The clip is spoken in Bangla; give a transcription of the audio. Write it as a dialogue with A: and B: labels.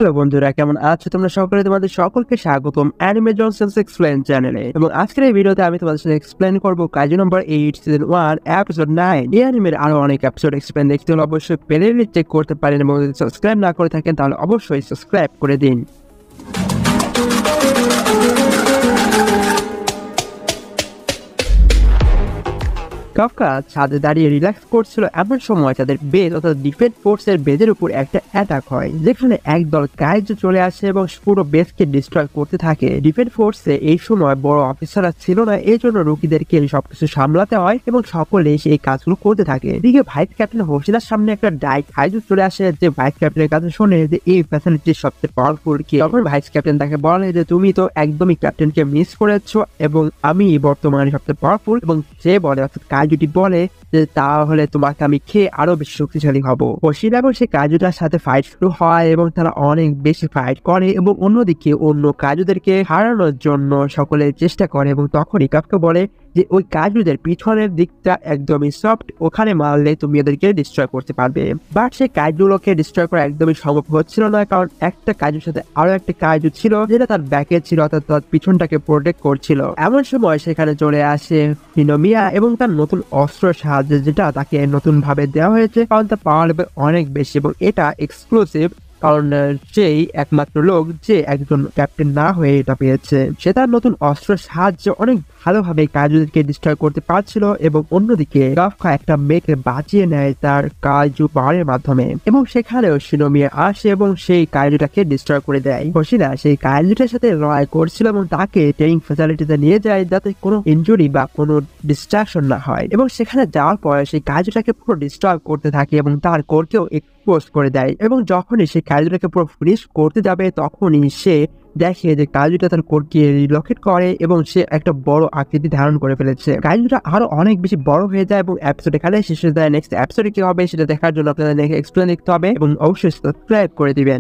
A: হ্যালো বন্ধুরা, কেমন আছো তোমরা সকলে? তোমাদের সকলকে স্বাগতম অ্যানিমে জনসন্স এক্সপ্লেইন চ্যানেলে। এবং আজকের এই ভিডিওতে আমি তোমাদের সাথে এক্সপ্লেইন করবো কাইজু নাম্বার 8 সিজন 1 এপিসোড 9। এই অ্যানিমের আরো অনেক এপিসোড এক্সপ্লেইন দেখতে হলে অবশ্যই প্লে লিস্ট চেক করতে পারেন, এবং যদি সাবস্ক্রাইব না করে থাকেন তাহলে অবশ্যই সাবস্ক্রাইব করে দিন। কাফকা ছাদে দাঁড়িয়ে রিল্যাক্স করছিল, এমন সময় তাদের বেজ অর্থাৎ ডিফেন্স ফোর্সের বেজের উপর একটা অ্যাটাক হয়, যেখানে একদল কাইজু চলে আসে এবং পুরো বেজকে ডিস্ট্রয় করতে থাকে। ডিফেন্স ফোর্সে এই সময় বড় অফিসাররা ছিল না, এই জন্য রুকিদেরকে সবকিছু সামলাতে হয় এবং সকলে সেই কাজগুলো করতে থাকে। এদিকে ভাইস ক্যাপ্টেন হোশিদার সামনে একটা ডাই কাইজু চলে আসে, যে ভাইস ক্যাপ্টেনের কাছে শোনে যে এই ফ্যাসিলিটি সবচেয়ে পাওয়ারফুল কি। তখন ভাইস ক্যাপ্টেন তাকে বলে যে তুমি তো একদমই ক্যাপ্টেনকে মিস করেছো এবং আমি বর্তমানে সবচেয়ে পাওয়ারফুল। এবং সে বলে অর্থাৎ কাইজুটি বলে যে তাহলে তোমাকে আমি খেয়ে আরো বেশি শক্তিশালী হব। হোশিদা এবং সেই কাইজুটার সাথে ফাইট শুরু হয় এবং তারা অনেক বেশি ফাইট করে, এবং অন্যদিকে অন্য কাইজুদেরকে হারানোর জন্য সকলে চেষ্টা করে। এবং তখনই কাফকা বলে যে ওই কাইজুদের পিছনের দিকটা একদমই সফট, ওখানে মারলে তুমি ওদেরকে ডিস্ট্রয় করতে পারবে। বাট সেই কাইজুগুলোকে ডিস্ট্রয় করা একদমই সম্ভব হচ্ছিল না, কারণ একটা কাইজুর সাথে আরো একটা কাইজু ছিল যেটা তার ব্যাকে ছিল, অর্থাৎ তার পিছনটাকে প্রোটেক্ট করছিল। এমন সময় সেখানে চলে আসে হিনোমিয়া এবং তার নতুন অস্ত্রের সাহায্যে, যেটা তাকে নতুন ভাবে দেওয়া হয়েছে, কারণ তার পাওয়ার লেভেল অনেক বেশি এবং এটা এক্সক্লুসিভ, কারণ সেই একমাত্র লোক যে একজন ক্যাপ্টেন না হয়ে এটা পেয়েছে। সে তার নতুন অস্ত্রের সাহায্যে অনেক ভালোভাবে কাইজুদেরকে ডিস্ট্রয় করতে পারছিল। এবং অন্যদিকে কাফকা একটা মেয়েকে বাঁচিয়ে নেয় তার কাইজু পাওয়ারের মাধ্যমে, এবং সেখানেও শিনোমিয়া আসে এবং সেই কাইজুটাকে ডিস্ট্রয় করে দেয়। হোশিদা সেই কাইজুটার সাথে লড়াই করছিল এবং তাকে ট্রেনিং ফ্যাসিলিটিতে নিয়ে যায়, যাতে কোনো ইনজুরি বা কোনো ডিস্ট্রাকশন না হয়। এবং সেখানে যাওয়ার পরে সেই কাইজুটাকে পুরো ডিস্ট্রয় করতে থাকে এবং তার কোরকেও পোস্ট করে দেয়। এবং যখনই সে কাইজুটাকে পুরো ফিনিশ করতে যাবে, তখনই সে দেখে যে কাইজুটা তার কোরকে রিলকেট করে এবং সে একটা বড় আকৃতি ধারণ করে ফেলেছে। কাইজুটা আরো অনেক বেশি বড় হয়ে যায় এবং এপিসোড এখানে শেষ হয়ে যায়। নেক্সট এপিসোডে কি হবে সেটা দেখার জন্য আপনাদের এক্সপ্লেন দেখতে হবে এবং অবশ্যই সাবস্ক্রাইব করে দিবেন।